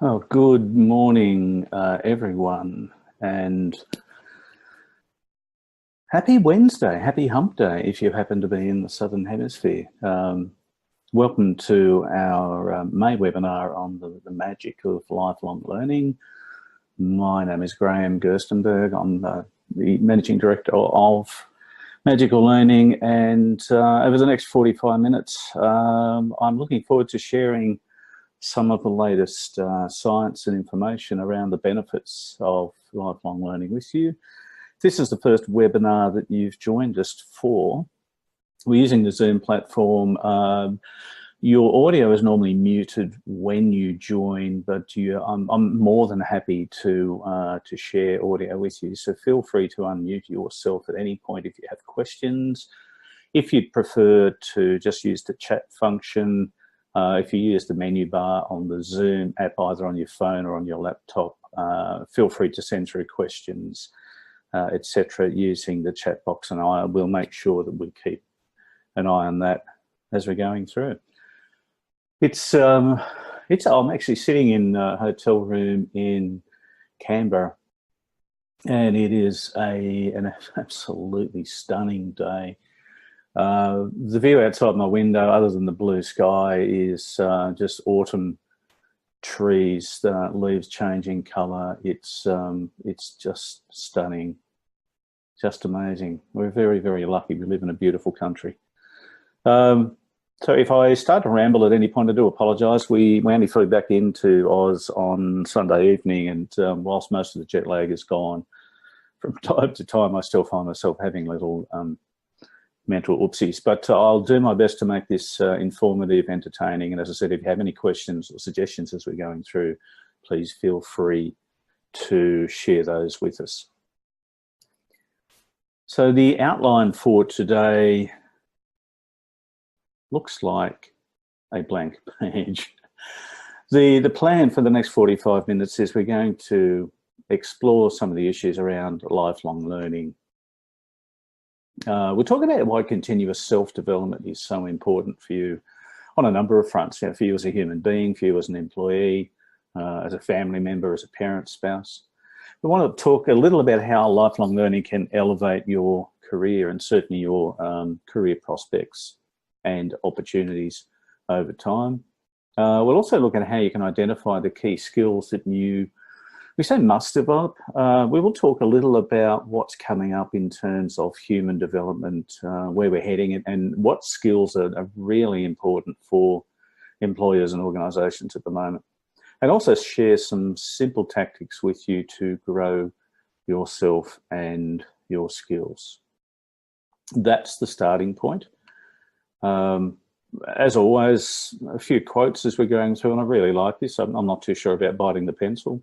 Oh, good morning, everyone, and happy Wednesday, happy hump day if you happen to be in the Southern Hemisphere. Welcome to our May webinar on the magic of lifelong learning. My name is Graham Gerstenberg. I'm the Managing Director of Magical Learning, and over the next 45 minutes, I'm looking forward to sharing some of the latest science and information around the benefits of lifelong learning with you. This is the first webinar that you've joined us for. We're using the Zoom platform. Your audio is normally muted when you join, but I'm more than happy to share audio with you. So feel free to unmute yourself at any point if you have questions. If you'd prefer to just use the chat function, if you use the menu bar on the Zoom app, either on your phone or on your laptop, feel free to send through questions, etc., using the chat box, and I will make sure that we keep an eye on that as we're going through. I'm actually sitting in a hotel room in Canberra, and it is an absolutely stunning day. The view outside my window, other than the blue sky, is just autumn trees, leaves changing colour. It's just stunning, just amazing. We're very, very lucky. We live in a beautiful country. So if I start to ramble at any point, I do apologise. We only flew back into Oz on Sunday evening, and whilst most of the jet lag is gone, from time to time I still find myself having little mental oopsies, but I'll do my best to make this informative, entertaining, and as I said, if you have any questions or suggestions as we're going through, please feel free to share those with us. So the outline for today looks like a blank page. The plan for the next 45 minutes is we're going to explore some of the issues around lifelong learning. We're talking about why continuous self-development is so important for you on a number of fronts. For you as a human being, for you as an employee, as a family member, as a parent, spouse. We want to talk a little about how lifelong learning can elevate your career and certainly your career prospects and opportunities over time. We'll also look at how you can identify the key skills that we say must develop. We will talk a little about what's coming up in terms of human development, where we're heading, and what skills are really important for employers and organisations at the moment. And also share some simple tactics with you to grow yourself and your skills. That's the starting point. As always, a few quotes as we're going through, and I really like this. I'm not too sure about biting the pencil.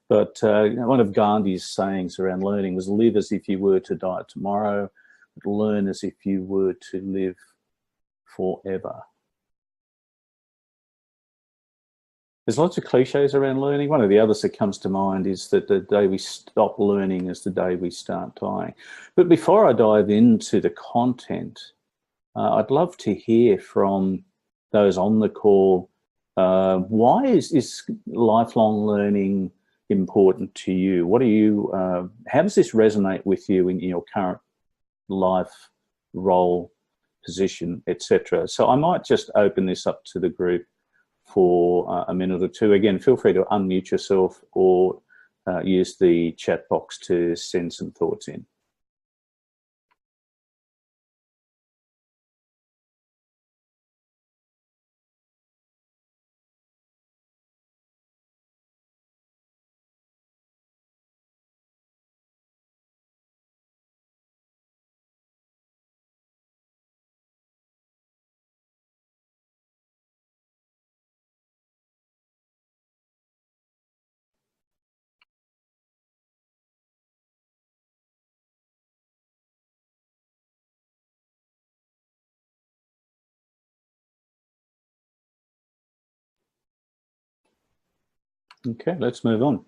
But one of Gandhi's sayings around learning was, live as if you were to die tomorrow, but learn as if you were to live forever. There's lots of cliches around learning. One of the others that comes to mind is that the day we stop learning is the day we start dying. But before I dive into the content, I'd love to hear from those on the call. Why is lifelong learning important to you? What do you, how does this resonate with you in your current life, role, position, etc.? So I might just open this up to the group for a minute or two. Again, feel free to unmute yourself or use the chat box to send some thoughts in. Okay, let's move on.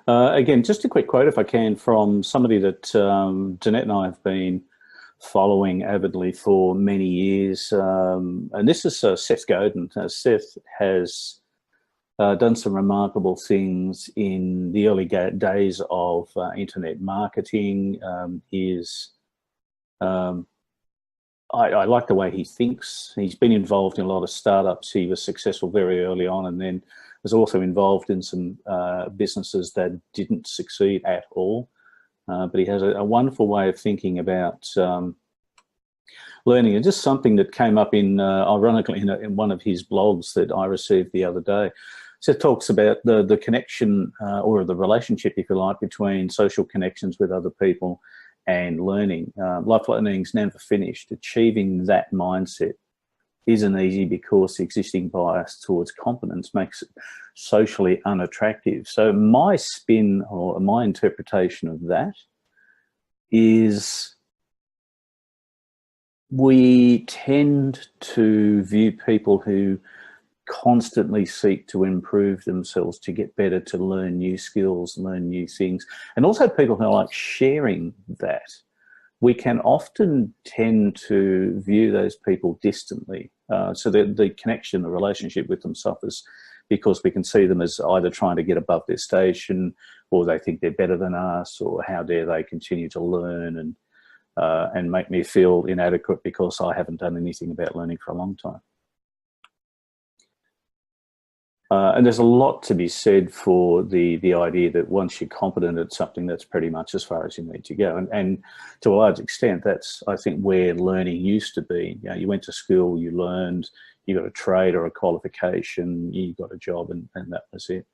Again, just a quick quote, if I can, from somebody that Jeanette and I have been following avidly for many years. And this is Seth Godin. Seth has done some remarkable things in the early days of internet marketing. I like the way he thinks. He's been involved in a lot of startups. He was successful very early on, and then was also involved in some businesses that didn't succeed at all. But he has a wonderful way of thinking about learning. And just something that came up ironically, in one of his blogs that I received the other day. So it talks about the connection or the relationship, if you like, between social connections with other people and learning. Life learning's never finished. Achieving that mindset isn't easy because the existing bias towards competence makes it socially unattractive. So my spin or my interpretation of that is we tend to view people who constantly seek to improve themselves, to get better, to learn new skills, learn new things, and also people who like sharing that. We can often tend to view those people distantly. So the connection, the relationship with them suffers because we can see them as either trying to get above their station, or they think they're better than us, or how dare they continue to learn and make me feel inadequate because I haven't done anything about learning for a long time. And there's a lot to be said for the idea that once you're competent at something, that's pretty much as far as you need to go. And to a large extent, that's, I think, where learning used to be. You know, you went to school, you learned, you got a trade or a qualification, you got a job, and that was it.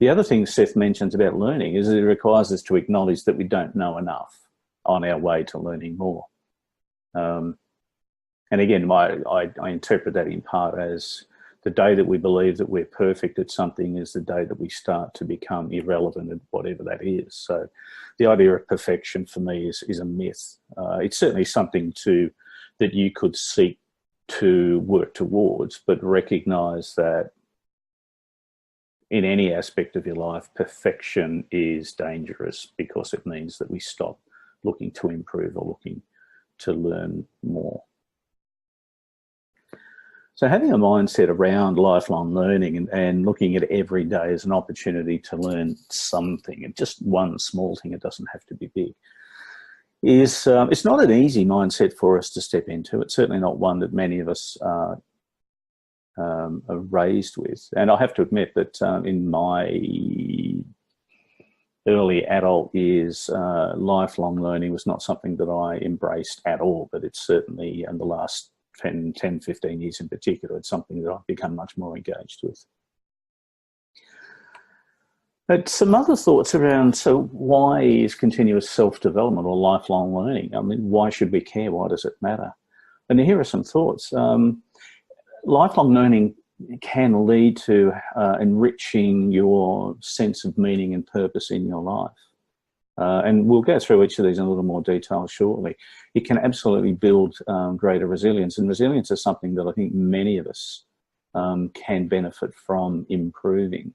The other thing Seth mentions about learning is that it requires us to acknowledge that we don't know enough on our way to learning more. And again, I interpret that in part as the day that we believe that we're perfect at something is the day that we start to become irrelevant at whatever that is. So the idea of perfection for me is a myth. It's certainly something that you could seek to work towards, but recognise that in any aspect of your life, perfection is dangerous because it means that we stop looking to improve or looking to learn more. So having a mindset around lifelong learning and looking at every day as an opportunity to learn something, and just one small thing, it doesn't have to be big, is it's not an easy mindset for us to step into. It's certainly not one that many of us are raised with. And I have to admit that in my early adult years, lifelong learning was not something that I embraced at all, but it's certainly in the last 10, 15 years in particular, it's something that I've become much more engaged with. But some other thoughts around, so why is continuous self-development or lifelong learning? I mean, why should we care? Why does it matter? And here are some thoughts. Lifelong learning can lead to enriching your sense of meaning and purpose in your life. And we'll go through each of these in a little more detail shortly. It can absolutely build greater resilience, and resilience is something that I think many of us can benefit from improving.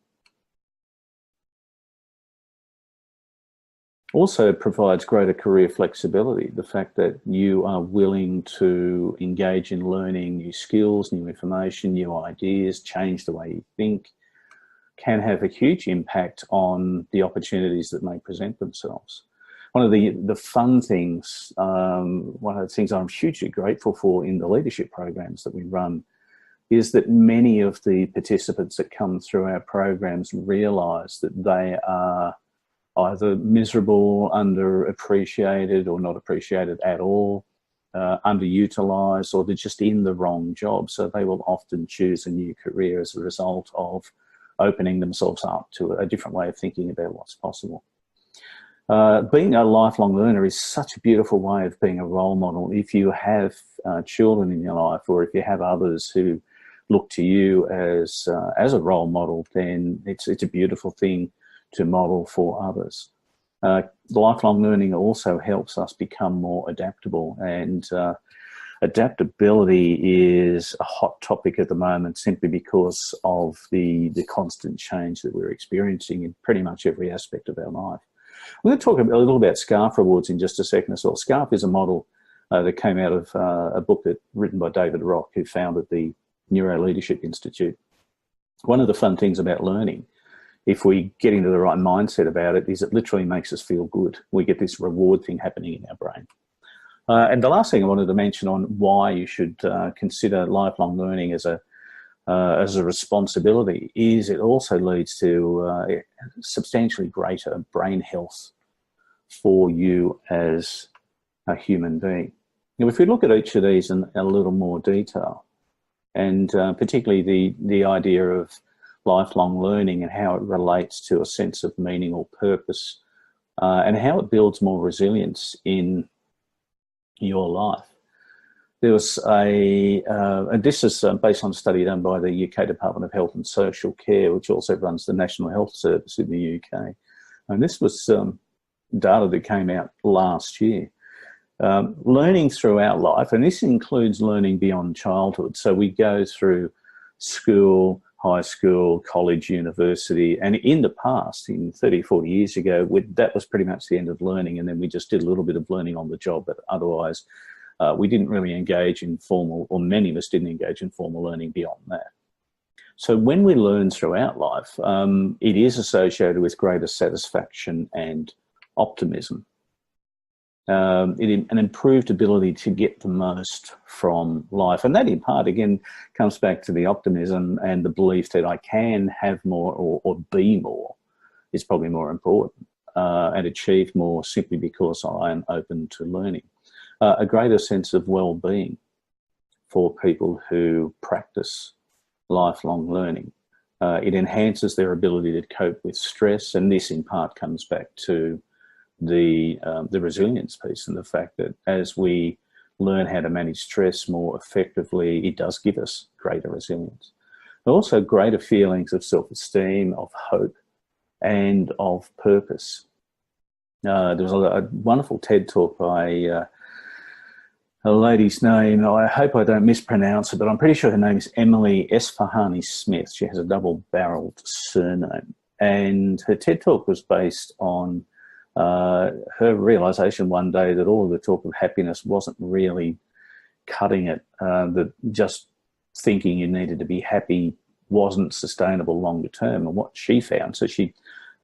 Also provides greater career flexibility. The fact that you are willing to engage in learning new skills, new information, new ideas, change the way you think, can have a huge impact on the opportunities that may present themselves. One of the fun things, one of the things I'm hugely grateful for in the leadership programs that we run is that many of the participants that come through our programs realise that they are either miserable, underappreciated, or not appreciated at all, underutilised, or they're just in the wrong job. So they will often choose a new career as a result of opening themselves up to a different way of thinking about what's possible. Being a lifelong learner is such a beautiful way of being a role model. If you have children in your life, or if you have others who look to you as a role model, then it's a beautiful thing to model for others. Lifelong learning also helps us become more adaptable, and adaptability is a hot topic at the moment simply because of the constant change that we're experiencing in pretty much every aspect of our life. I'm going to talk a little about SCARF rewards in just a second as well. SCARF is a model that came out of a book written by David Rock, who founded the Neuro Leadership Institute. One of the fun things about learning, if we get into the right mindset about it, is it literally makes us feel good. We get this reward thing happening in our brain. And the last thing I wanted to mention on why you should consider lifelong learning as a responsibility is it also leads to substantially greater brain health for you as a human being. Now, if we look at each of these in a little more detail, and particularly the idea of lifelong learning and how it relates to a sense of meaning or purpose, and how it builds more resilience in your life. There was and this is based on a study done by the UK Department of Health and Social Care, which also runs the National Health Service in the UK. And this was data that came out last year. Learning throughout life, and this includes learning beyond childhood. So we go through school, high school, college, university, and in the past, in 30, 40 years ago, that was pretty much the end of learning, and then we just did a little bit of learning on the job, but otherwise we didn't really engage in formal, or many of us didn't engage in formal learning beyond that. So when we learn throughout life, it is associated with greater satisfaction and optimism. An improved ability to get the most from life. And that in part, again, comes back to the optimism and the belief that I can have more or be more is probably more important, and achieve more simply because I am open to learning. A greater sense of well-being for people who practice lifelong learning. It enhances their ability to cope with stress, and this in part comes back to the resilience piece and the fact that as we learn how to manage stress more effectively, it does give us greater resilience. But also greater feelings of self-esteem, of hope, and of purpose. There was a wonderful TED talk by a lady's name, I hope I don't mispronounce it, but I'm pretty sure her name is Emily Esfahani Smith. She has a double-barreled surname. And her TED talk was based on her realization one day that all of the talk of happiness wasn't really cutting it, that just thinking you needed to be happy wasn't sustainable longer term. And what she found, so she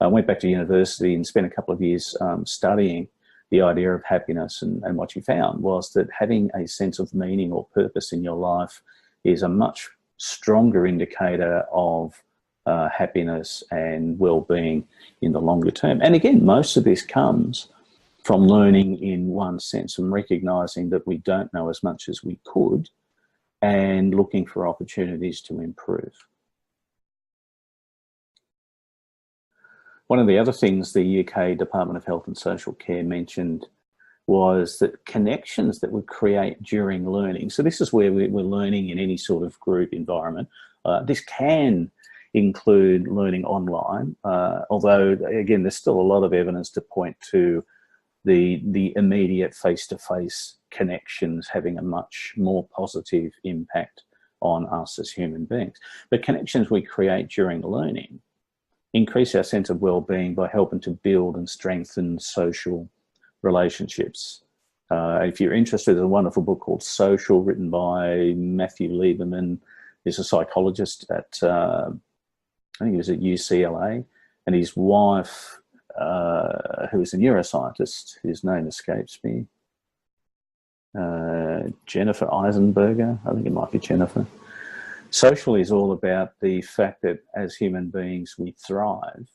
went back to university and spent a couple of years studying the idea of happiness, and what she found was that having a sense of meaning or purpose in your life is a much stronger indicator of happiness and well-being in the longer term. And again, most of this comes from learning in one sense and recognizing that we don't know as much as we could and looking for opportunities to improve. One of the other things the UK Department of Health and Social Care mentioned was that connections that we create during learning. So this is where we're learning in any sort of group environment. This can include learning online, although again, there's still a lot of evidence to point to the immediate face-to-face connections having a much more positive impact on us as human beings. But connections we create during learning increase our sense of well-being by helping to build and strengthen social relationships. If you're interested, there's a wonderful book called Social, written by Matthew Lieberman. He's a psychologist at, I think he was at UCLA, and his wife, who is a neuroscientist, whose name escapes me, Jennifer Eisenberger, I think it might be Jennifer. Social is all about the fact that as human beings we thrive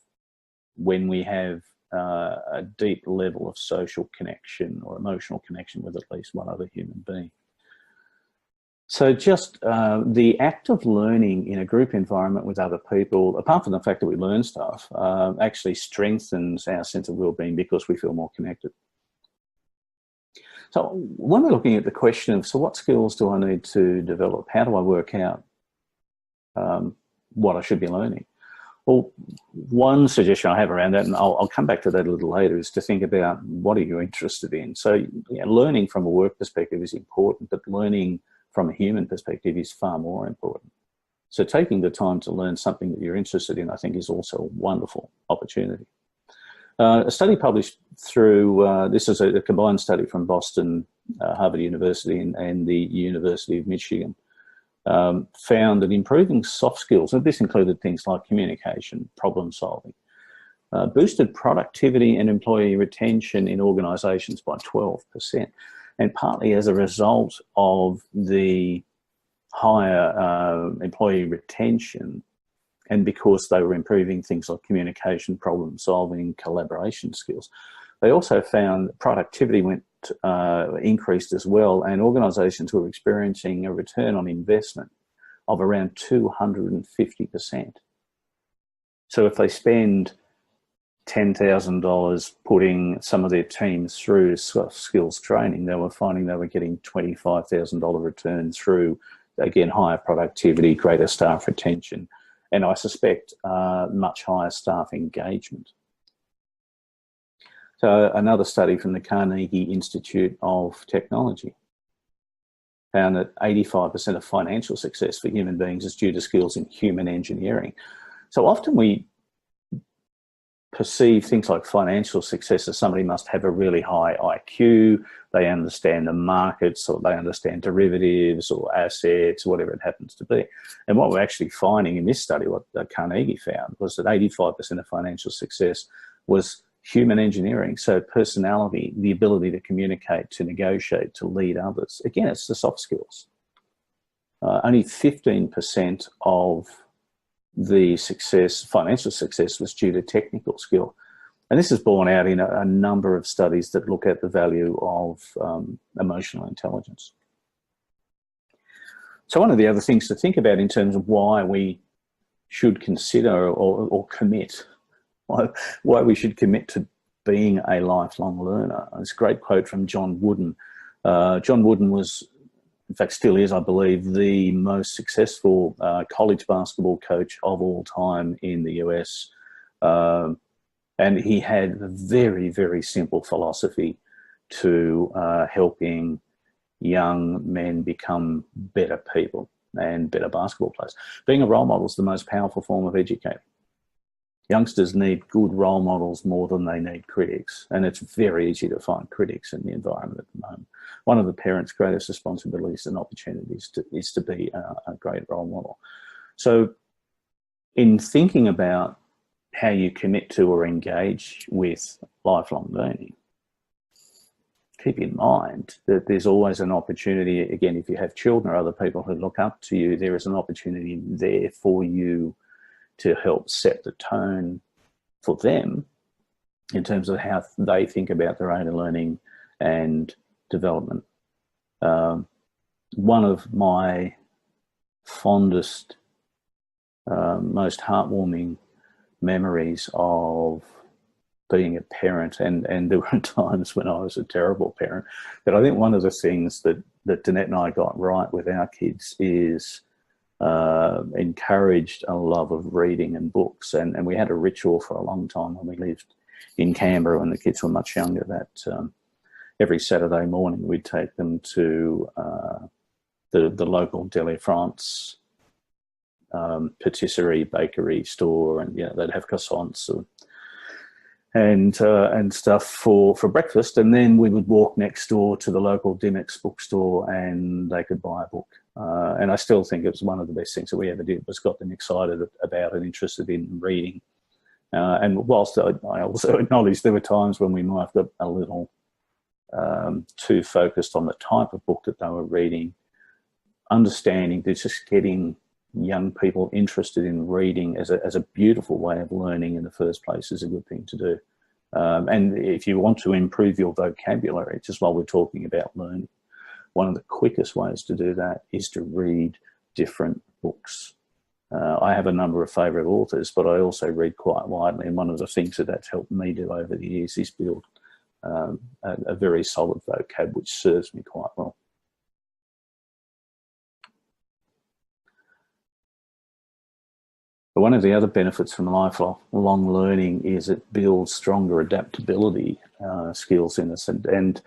when we have a deep level of social connection or emotional connection with at least one other human being. So just the act of learning in a group environment with other people, apart from the fact that we learn stuff, actually strengthens our sense of well-being because we feel more connected. So when we're looking at the question of, so what skills do I need to develop? How do I work out what I should be learning? Well, one suggestion I have around that, and I'll come back to that a little later, is to think about what are you interested in. So learning from a work perspective is important, but learning from a human perspective is far more important. So taking the time to learn something that you're interested in, I think, is also a wonderful opportunity. A study published through, this is a combined study from Boston, Harvard University and the University of Michigan, found that improving soft skills, and this included things like communication, problem solving, boosted productivity and employee retention in organisations by 12%, and partly as a result of the higher employee retention, and because they were improving things like communication, problem solving, collaboration skills. They also found productivity increased as well, and organisations were experiencing a return on investment of around 250%. So if they spend $10,000 putting some of their teams through soft skills training, they were finding they were getting $25,000 return through, again, higher productivity, greater staff retention, and I suspect much higher staff engagement. So another study from the Carnegie Institute of Technology found that 85% of financial success for human beings is due to skills in human engineering. So often we perceive things like financial success as somebody must have a really high IQ, they understand the markets, or they understand derivatives or assets, whatever it happens to be. And what we're actually finding in this study, what Carnegie found, was that 85% of financial success was human engineering. So personality, the ability to communicate, to negotiate, to lead others. Again, it's the soft skills. Only 15% of the success, financial success, was due to technical skill. And this is borne out in a number of studies that look at the value of emotional intelligence. So one of the other things to think about in terms of why we should consider or commit, why we should commit to being a lifelong learner. This great quote from John Wooden. John Wooden was, in fact still is, I believe, the most successful college basketball coach of all time in the US. And he had a very, very simple philosophy to helping young men become better people and better basketball players. Being a role model is the most powerful form of educating. Youngsters need good role models more than they need critics, and it's very easy to find critics in the environment at the moment. One of the parents' greatest responsibilities and opportunities is to be a great role model. So in thinking about how you commit to or engage with lifelong learning, keep in mind that there's always an opportunity, again, if you have children or other people who look up to you, there is an opportunity there for you to help set the tone for them in terms of how they think about their own learning and development. One of my fondest, most heartwarming memories of being a parent, and there were times when I was a terrible parent, but I think one of the things that Danette and I got right with our kids is encouraged a love of reading and books. And we had a ritual for a long time when we lived in Canberra when the kids were much younger, that every Saturday morning we'd take them to the local Deli France patisserie bakery store, and they'd have croissants and stuff for breakfast, and then we would walk next door to the local Dimex bookstore and they could buy a book. And I still think it was one of the best things that we ever did, was got them excited about and interested in reading. And whilst I also acknowledge there were times when we might have got a little too focused on the type of book that they were reading, understanding that just getting young people interested in reading as a beautiful way of learning in the first place is a good thing to do. And if you want to improve your vocabulary, just while we're talking about learning, one of the quickest ways to do that is to read different books. I have a number of favourite authors, but I also read quite widely, and one of the things that's helped me do over the years is build a very solid vocab, which serves me quite well. But one of the other benefits from lifelong learning is it builds stronger adaptability skills in us. And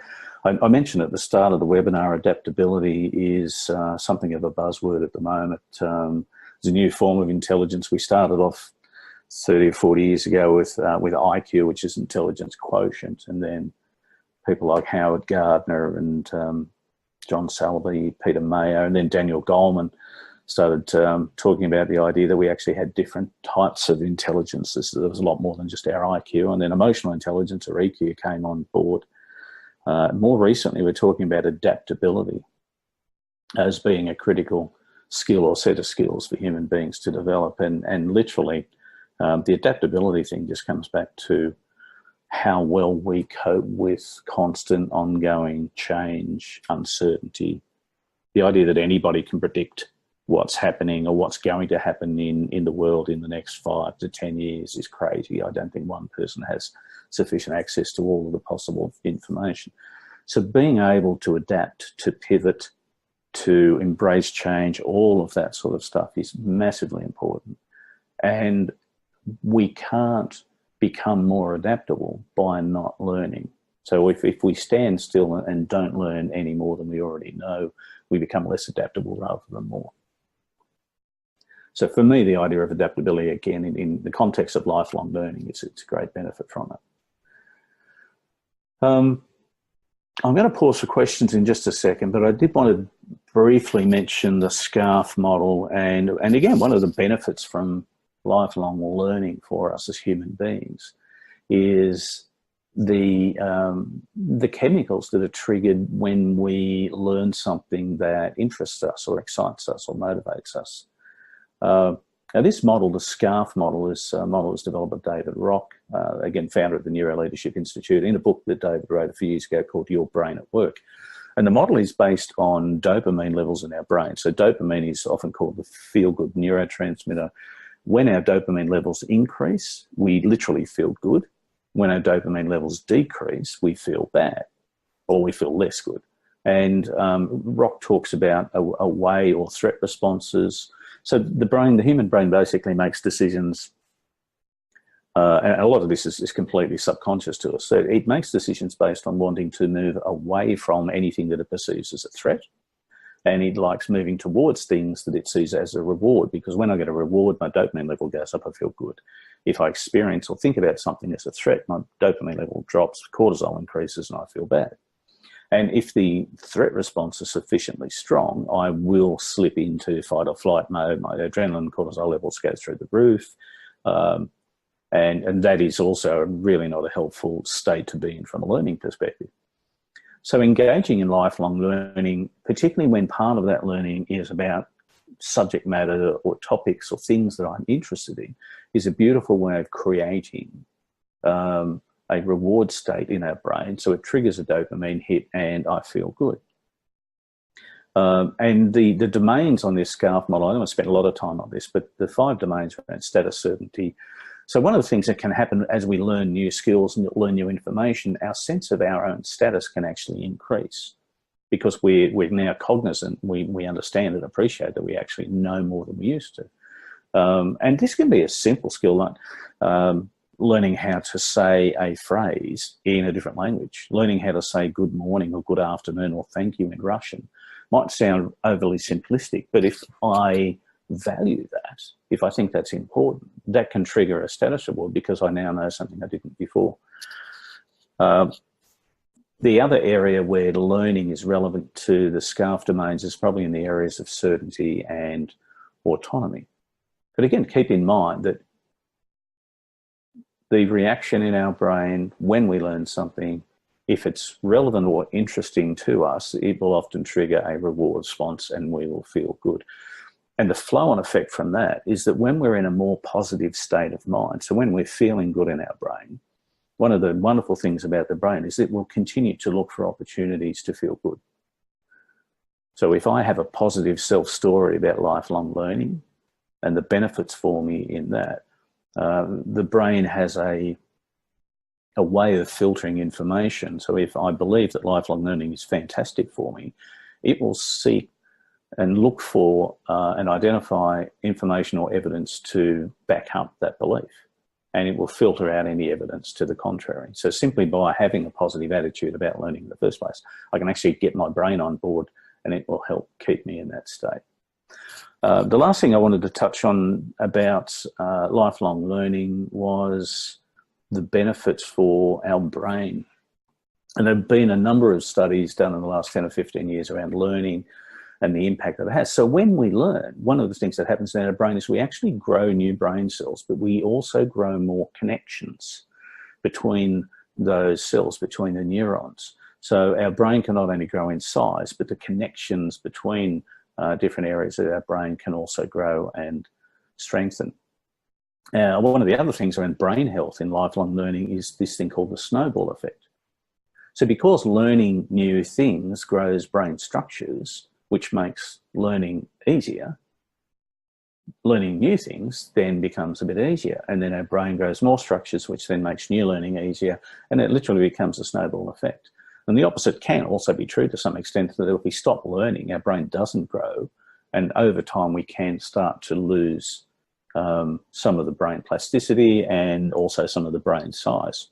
I mentioned at the start of the webinar, adaptability is something of a buzzword at the moment. It's a new form of intelligence. We started off 30 or 40 years ago with IQ, which is intelligence quotient, and then people like Howard Gardner and John Salaby, Peter Mayo, and then Daniel Goleman started talking about the idea that we actually had different types of intelligences. There was a lot more than just our IQ, and then emotional intelligence, or EQ, came on board. More recently, we're talking about adaptability as being a critical skill or set of skills for human beings to develop. And literally, the adaptability thing just comes back to how well we cope with constant, ongoing change, uncertainty. The idea that anybody can predict what's happening or what's going to happen in the world in the next 5 to 10 years is crazy. I don't think one person has sufficient access to all of the possible information. So being able to adapt, to pivot, to embrace change, all of that sort of stuff is massively important. And we can't become more adaptable by not learning. So if we stand still and don't learn any more than we already know, we become less adaptable rather than more. So for me, the idea of adaptability, again, in the context of lifelong learning, it's a great benefit from it. I'm going to pause for questions in just a second, but I did want to briefly mention the SCARF model. And again, one of the benefits from lifelong learning for us as human beings is the chemicals that are triggered when we learn something that interests us or excites us or motivates us. Now this model, the SCARF model, is a model that's developed by David Rock, again, founder of the Neuro Leadership Institute, in a book that David wrote a few years ago called Your Brain at Work. And the model is based on dopamine levels in our brain. So dopamine is often called the feel-good neurotransmitter. When our dopamine levels increase, we literally feel good. When our dopamine levels decrease, we feel bad, or we feel less good. And Rock talks about away or threat responses. So the human brain basically makes decisions, and a lot of this is completely subconscious to us. So it makes decisions based on wanting to move away from anything that it perceives as a threat. And it likes moving towards things that it sees as a reward, because when I get a reward, my dopamine level goes up, I feel good. If I experience or think about something as a threat, my dopamine level drops, cortisol increases, and I feel bad. And if the threat response is sufficiently strong, I will slip into fight or flight mode. My adrenaline, cortisol levels go through the roof. And that is also really not a helpful state to be in from a learning perspective. So engaging in lifelong learning, particularly when part of that learning is about subject matter or topics or things that I'm interested in, is a beautiful way of creating a reward state in our brain. So it triggers a dopamine hit and I feel good. And the domains on this SCARF model, I don't want to spend a lot of time on this, but the 5 domains around status, certainty. So one of the things that can happen as we learn new skills and learn new information, our sense of our own status can actually increase, because we're now cognizant, we understand and appreciate that we actually know more than we used to. And this can be a simple skill like learning how to say a phrase in a different language, learning how to say good morning or good afternoon or thank you in Russian. Might sound overly simplistic, but if I value that, if I think that's important, that can trigger a status reward because I now know something I didn't before. The other area where learning is relevant to the SCARF domains is probably in the areas of certainty and autonomy. But again, keep in mind that the reaction in our brain when we learn something, if it's relevant or interesting to us, it will often trigger a reward response and we will feel good. And the flow-on effect from that is that when we're in a more positive state of mind, so when we're feeling good in our brain, one of the wonderful things about the brain is it will continue to look for opportunities to feel good. So if I have a positive self-story about lifelong learning and the benefits for me in that, the brain has a way of filtering information. So if I believe that lifelong learning is fantastic for me, it will seek and look for and identify information or evidence to back up that belief. And it will filter out any evidence to the contrary. So simply by having a positive attitude about learning in the first place, I can actually get my brain on board and it will help keep me in that state. The last thing I wanted to touch on about lifelong learning was the benefits for our brain. And there have been a number of studies done in the last 10 or 15 years around learning and the impact that it has. So when we learn, one of the things that happens in our brain is we actually grow new brain cells, but we also grow more connections between those cells, between the neurons. So our brain can not only grow in size, but the connections between different areas of our brain can also grow and strengthen. One of the other things around brain health in lifelong learning is this thing called the snowball effect. So because learning new things grows brain structures, which makes learning easier, learning new things then becomes a bit easier. And then our brain grows more structures, which then makes new learning easier. And it literally becomes a snowball effect. And the opposite can also be true to some extent, that if we stop learning, our brain doesn't grow. And over time, we can start to lose some of the brain plasticity and also some of the brain size.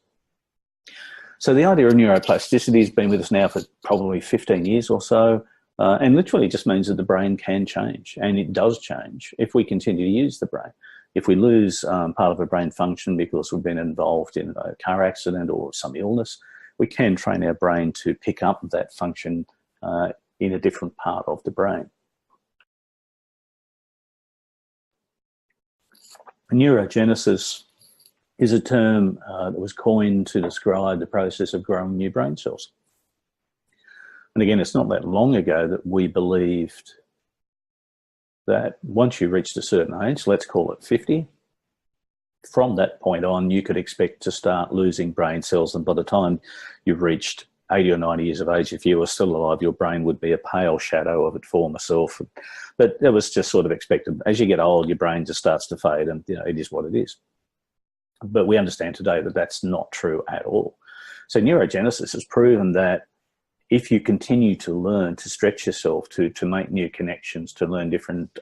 So the idea of neuroplasticity has been with us now for probably 15 years or so, and literally just means that the brain can change, and it does change if we continue to use the brain. If we lose part of a brain function because we've been involved in a car accident or some illness, we can train our brain to pick up that function in a different part of the brain. Neurogenesis is a term that was coined to describe the process of growing new brain cells. And again, it's not that long ago that we believed that once you reached a certain age, let's call it 50, from that point on, you could expect to start losing brain cells. And by the time you've reached 80 or 90 years of age, if you were still alive, your brain would be a pale shadow of its former self. But that was just sort of expected. As you get old, your brain just starts to fade, and it is what it is. But we understand today that that's not true at all. So neurogenesis has proven that if you continue to learn, to stretch yourself, to make new connections, to learn different,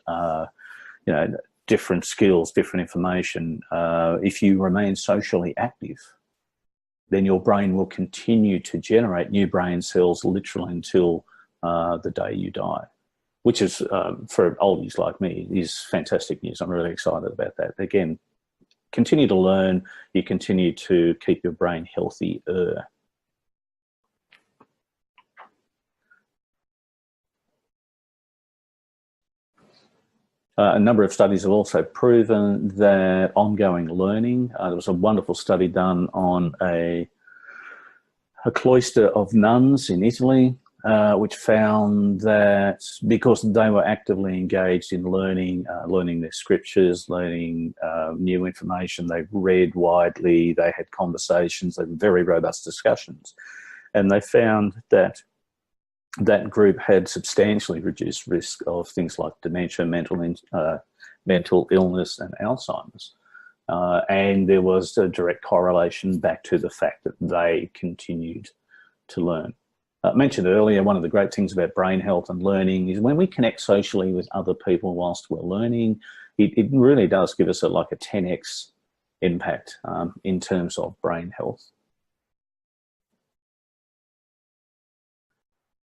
different skills, different information, if you remain socially active, then your brain will continue to generate new brain cells literally until the day you die, which is, for oldies like me, is fantastic news. I'm really excited about that. Again, continue to learn, you continue to keep your brain healthier. A number of studies have also proven that ongoing learning, there was a wonderful study done on a cloister of nuns in Italy, which found that because they were actively engaged in learning, learning their scriptures, learning new information, they read widely, they had conversations, they had very robust discussions, and they found that that group had substantially reduced risk of things like dementia, mental illness, and Alzheimer's. And there was a direct correlation back to the fact that they continued to learn. I mentioned earlier, one of the great things about brain health and learning is when we connect socially with other people whilst we're learning, it really does give us a 10x impact in terms of brain health.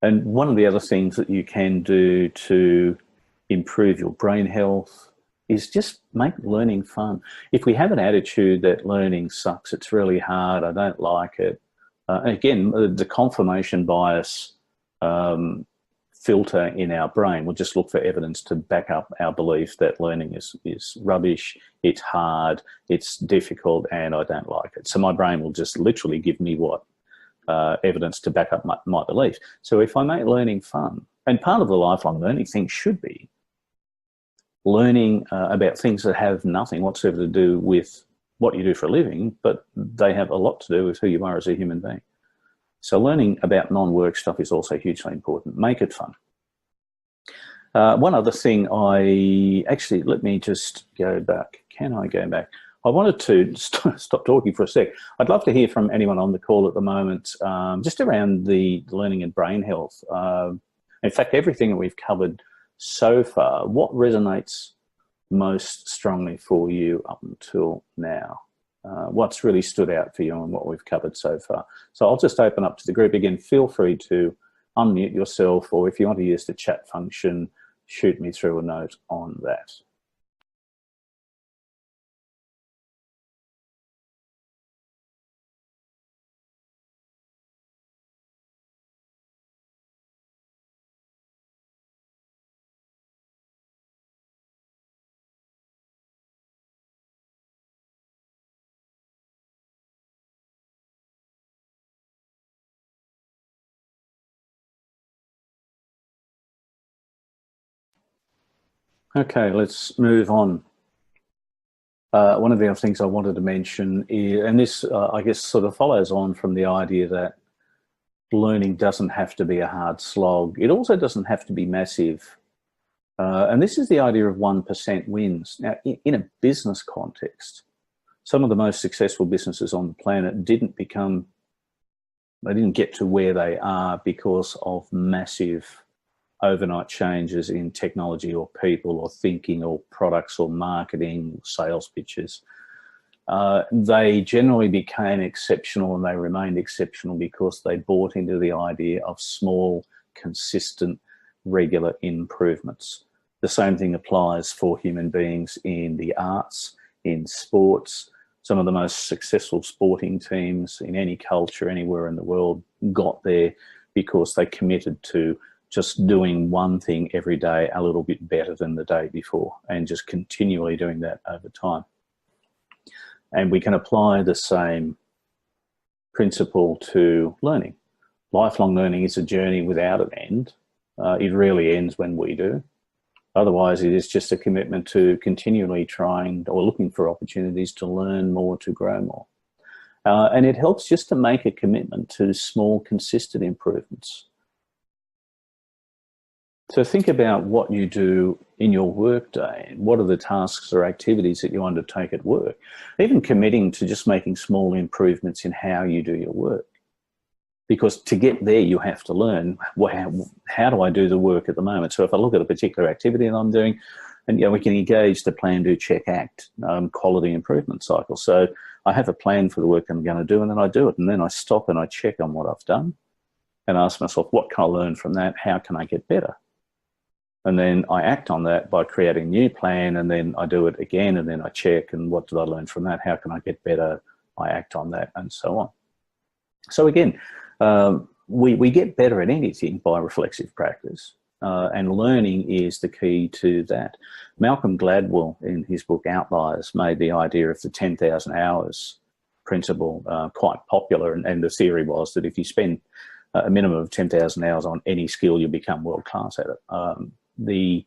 And one of the other things that you can do to improve your brain health is just make learning fun. If we have an attitude that learning sucks, it's really hard, I don't like it, again, the confirmation bias filter in our brain will just look for evidence to back up our belief that learning is rubbish, it's hard, it's difficult, and I don't like it. So my brain will just literally give me what evidence to back up my belief. So if I make learning fun, and part of the lifelong learning thing should be learning about things that have nothing whatsoever to do with what you do for a living, but they have a lot to do with who you are as a human being. So learning about non-work stuff is also hugely important. Make it fun. One other thing let me just go back. Can I go back? I wanted to stop talking for a sec. I'd love to hear from anyone on the call at the moment, just around the learning and brain health. In fact, everything that we've covered so far, what resonates most strongly for you up until now? What's really stood out for you on what we've covered so far? So I'll just open up to the group again. Feel free to unmute yourself, or if you want to use the chat function, shoot me through a note on that. Okay, let's move on. One of the other things I wanted to mention is, and this I guess sort of follows on from the idea that learning doesn't have to be a hard slog. It also doesn't have to be massive. And this is the idea of 1% wins. Now, in a business context, some of the most successful businesses on the planet they didn't get to where they are because of massive overnight changes in technology or people or thinking or products or marketing, sales pitches. They generally became exceptional, and they remained exceptional because they bought into the idea of small, consistent, regular improvements. The same thing applies for human beings in the arts, in sports. Some of the most successful sporting teams in any culture, anywhere in the world, got there because they committed to just doing one thing every day a little bit better than the day before, and just continually doing that over time. And we can apply the same principle to learning. Lifelong learning is a journey without an end. It rarely ends when we do. Otherwise, it is just a commitment to continually trying or looking for opportunities to learn more, to grow more. And it helps just to make a commitment to small, consistent improvements. So think about what you do in your work day. What are the tasks or activities that you undertake at work? Even committing to just making small improvements in how you do your work. Because to get there, you have to learn, how do I do the work at the moment? So if I look at a particular activity that I'm doing, and we can engage the plan, do, check, act, quality improvement cycle. So I have a plan for the work I'm going to do, and then I do it. And then I stop and I check on what I've done and ask myself, what can I learn from that? How can I get better? And then I act on that by creating a new plan, and then I do it again, and then I check, and what did I learn from that? How can I get better? I act on that, and so on. So again, we get better at anything by reflexive practice, and learning is the key to that. Malcolm Gladwell, in his book Outliers, made the idea of the 10,000 hours principle quite popular, and the theory was that if you spend a minimum of 10,000 hours on any skill, you become world class at it. The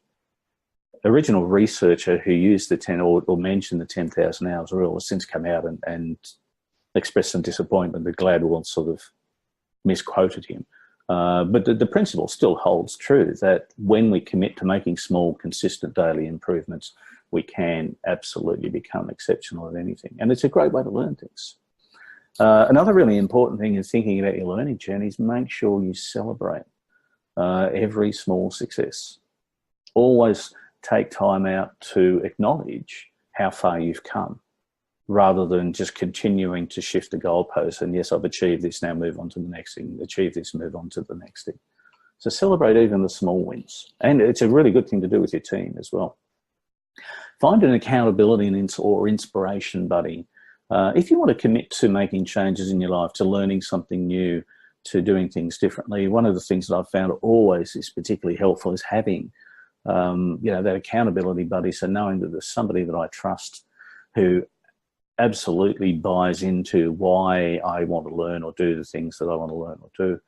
original researcher who used the 10 or mentioned the 10,000 hours rule has since come out and expressed some disappointment that Gladwell sort of misquoted him. But the principle still holds true, that when we commit to making small, consistent daily improvements, we can absolutely become exceptional at anything. And it's a great way to learn things. Another really important thing in thinking about your learning journey is make sure you celebrate every small success. Always take time out to acknowledge how far you've come, rather than just continuing to shift the goalposts and, yes, I've achieved this, now move on to the next thing, achieve this, move on to the next thing. So celebrate even the small wins. And it's a really good thing to do with your team as well. Find an accountability or inspiration buddy. If you want to commit to making changes in your life, to learning something new, to doing things differently, one of the things that I've found always is particularly helpful is having that accountability buddy. So knowing that there's somebody that I trust who absolutely buys into why I want to learn or do the things that I want to learn or do.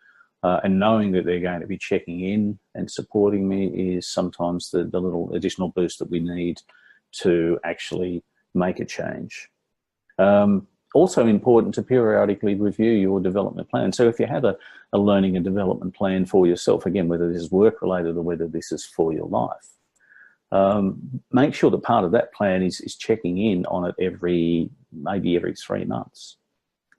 And knowing that they're going to be checking in and supporting me is sometimes the little additional boost that we need to actually make a change. Also important to periodically review your development plan. So if you have a learning and development plan for yourself, again, whether this is work-related or whether this is for your life, make sure that part of that plan is checking in on it maybe every 3 months.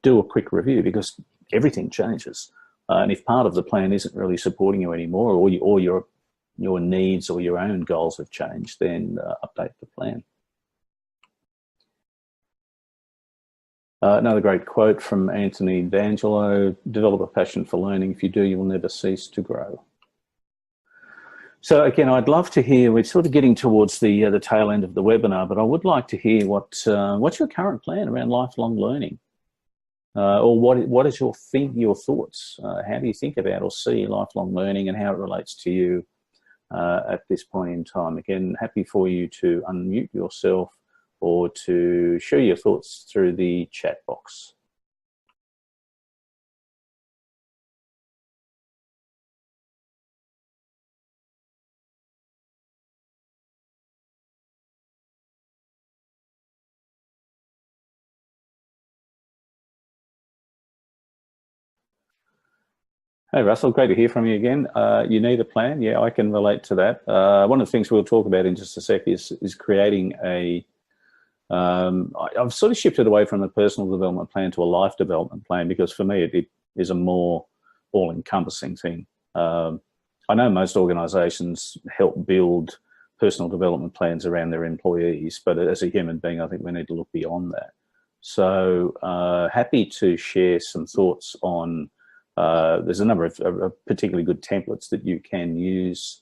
Do a quick review, because everything changes. And if part of the plan isn't really supporting you anymore, or your needs or your own goals have changed, then update the plan. Another great quote from Anthony D'Angelo: develop a passion for learning. If you do, you will never cease to grow. So again, I'd love to hear, we're sort of getting towards the tail end of the webinar, but I would like to hear what's your current plan around lifelong learning? Or what is your thoughts? How do you think about or see lifelong learning, and how it relates to you at this point in time? Again, happy for you to unmute yourself or to share your thoughts through the chat box. Hey, Russell, great to hear from you again. You need a plan. Yeah, I can relate to that. One of the things we'll talk about in just a sec is creating a. I've sort of shifted away from the personal development plan to a life development plan because for me it is a more all-encompassing thing. I know most organisations help build personal development plans around their employees, but as a human being, I think we need to look beyond that. So happy to share some thoughts on. There's a number of particularly good templates that you can use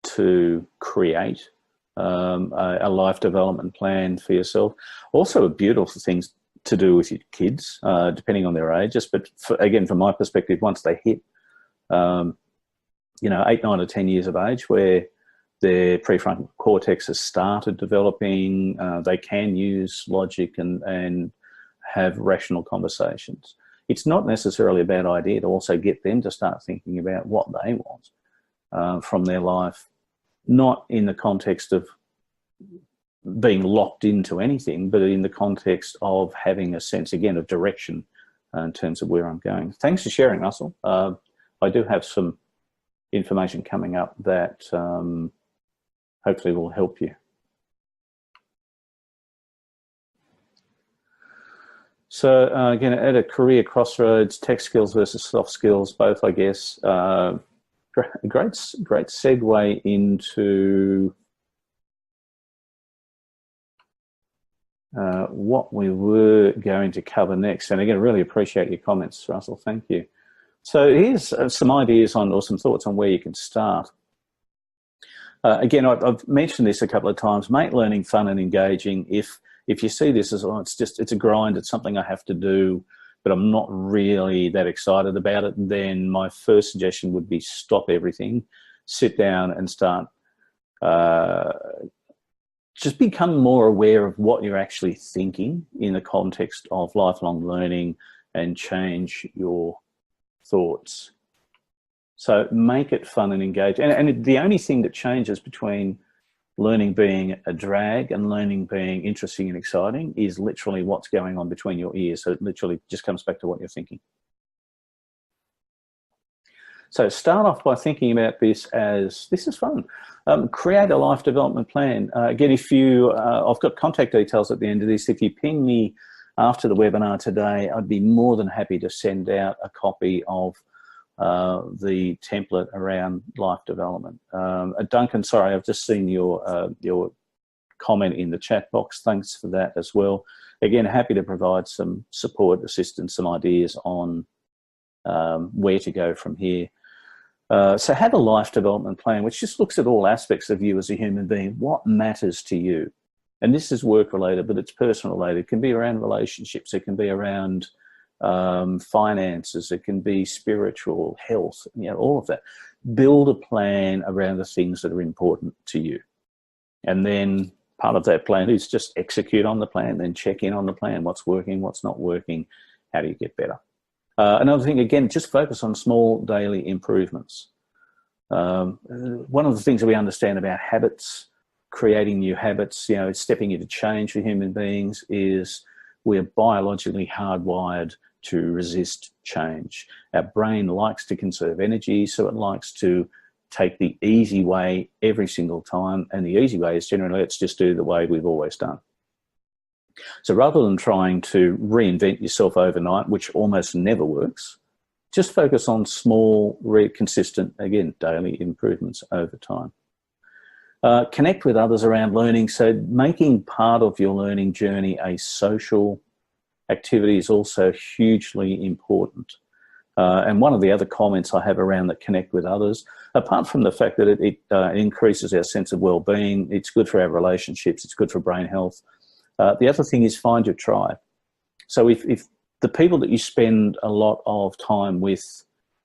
to create a life development plan for yourself. Also, beautiful things to do with your kids, depending on their ages. But again, from my perspective, once they hit, 8, 9, or 10 years of age, where their prefrontal cortex has started developing, they can use logic and have rational conversations. It's not necessarily a bad idea to also get them to start thinking about what they want from their life, not in the context of being locked into anything, but in the context of having a sense, again, of direction in terms of where I'm going. Thanks for sharing, Russell. I do have some information coming up that hopefully will help you. So again, at a career crossroads, tech skills versus soft skills, both, I guess. Great segue into what we were going to cover next. And again, I really appreciate your comments, Russell. Thank you. So here's some ideas on, or some thoughts on where you can start. Again, I've mentioned this a couple of times. Make learning fun and engaging. If you see this as, it's a grind, it's something I have to do, but I'm not really that excited about it, then my first suggestion would be stop everything, sit down and start, just become more aware of what you're actually thinking in the context of lifelong learning and change your thoughts. So make it fun and engaging. And the only thing that changes between learning being a drag and learning being interesting and exciting is literally what's going on between your ears. So it literally just comes back to what you're thinking. So start off by thinking about this as, this is fun. Create a life development plan. Again, if you, I've got contact details at the end of this. If you ping me after the webinar today, I'd be more than happy to send out a copy of the template around life development. Duncan, sorry, I've just seen your comment in the chat box. Thanks for that as well. Again, happy to provide some support, assistance, some ideas on where to go from here. So have a life development plan, which just looks at all aspects of you as a human being. What matters to you? And this is work related, but it's personal related. It can be around relationships. It can be around finances, it can be spiritual, health, all of that. Build a plan around the things that are important to you. And then part of that plan is just execute on the plan, then check in on the plan. What's working, what's not working, how do you get better? Another thing, again, just focus on small daily improvements. One of the things that we understand about habits, creating new habits, stepping into change for human beings is we're biologically hardwired to resist change. Our brain likes to conserve energy, so it likes to take the easy way every single time. And the easy way is generally, let's just do the way we've always done. So rather than trying to reinvent yourself overnight, which almost never works, just focus on small, consistent, again, daily improvements over time. Connect with others around learning. So making part of your learning journey a social activity is also hugely important. And one of the other comments I have around that connect with others, apart from the fact that it increases our sense of well-being, it's good for our relationships, it's good for brain health. The other thing is find your tribe. So if the people that you spend a lot of time with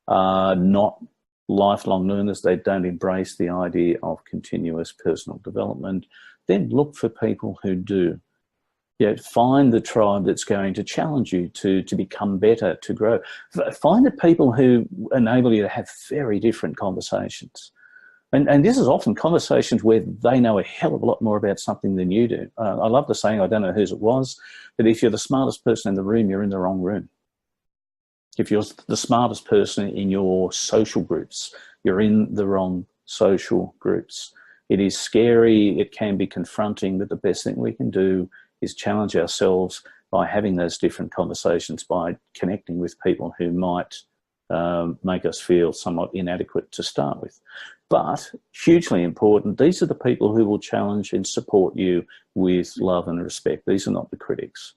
are not lifelong learners, they don't embrace the idea of continuous personal development, then look for people who do. Find the tribe that's going to challenge you to become better, to grow. Find the people who enable you to have very different conversations. And this is often conversations where they know a hell of a lot more about something than you do. I love the saying, I don't know whose it was, but if you're the smartest person in the room, you're in the wrong room. If you're the smartest person in your social groups, you're in the wrong social groups. It is scary, it can be confronting, but the best thing we can do is challenge ourselves by having those different conversations, by connecting with people who might make us feel somewhat inadequate to start with. But hugely important, these are the people who will challenge and support you with love and respect. These are not the critics.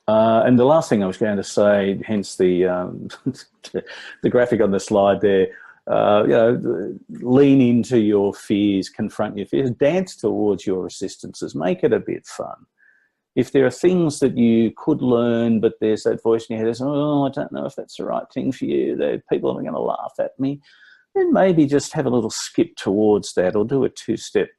And the last thing I was going to say, hence the the graphic on the slide there, lean into your fears, confront your fears, dance towards your resistances, make it a bit fun. If there are things that you could learn, but there's that voice in your head that says, oh, I don't know if that's the right thing for you, people are going to laugh at me, then maybe just have a little skip towards that, or do a two-step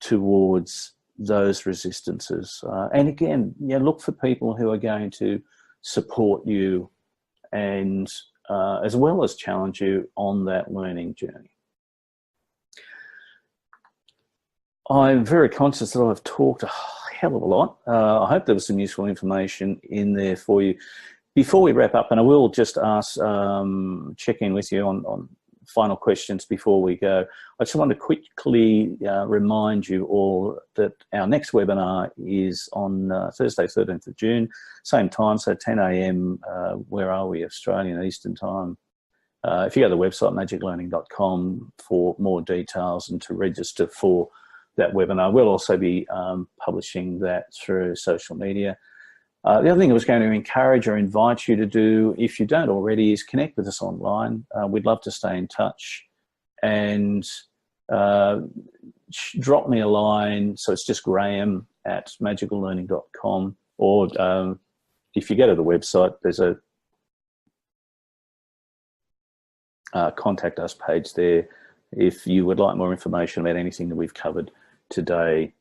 towards those resistances. And again, look for people who are going to support you and as well as challenge you on that learning journey. I'm very conscious that I've talked a hell of a lot. I hope there was some useful information in there for you. Before we wrap up, and I will just ask, check in with you on final questions before we go. I just want to quickly remind you all that our next webinar is on Thursday, 13th of June, same time, so 10 a.m. Where are we? Australian Eastern Time. If you go to the website, magiclearning.com, for more details and to register for that webinar. We'll also be publishing that through social media. The other thing I was going to encourage or invite you to do, if you don't already, is connect with us online. We'd love to stay in touch, and drop me a line. So it's just graham@magicallearning.com, or if you go to the website, there's a contact us page there. If you would like more information about anything that we've covered today,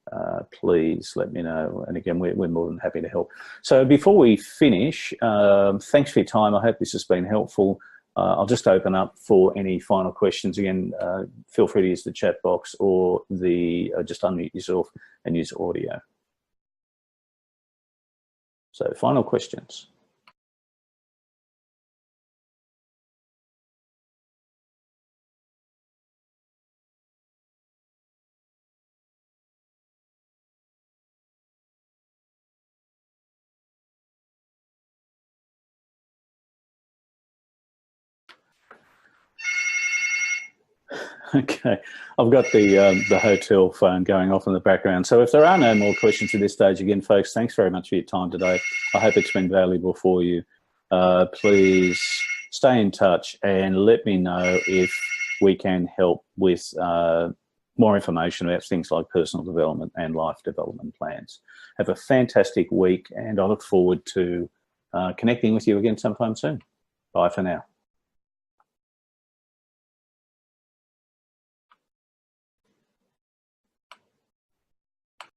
please let me know. And again, we're more than happy to help. So before we finish, thanks for your time. I hope this has been helpful. I'll just open up for any final questions. Again, feel free to use the chat box, or just unmute yourself and use audio. So final questions. Okay, I've got the hotel phone going off in the background. So if there are no more questions at this stage, again, folks, thanks very much for your time today. I hope it's been valuable for you. Please stay in touch and let me know if we can help with more information about things like personal development and life development plans. Have a fantastic week, and I look forward to connecting with you again sometime soon. Bye for now.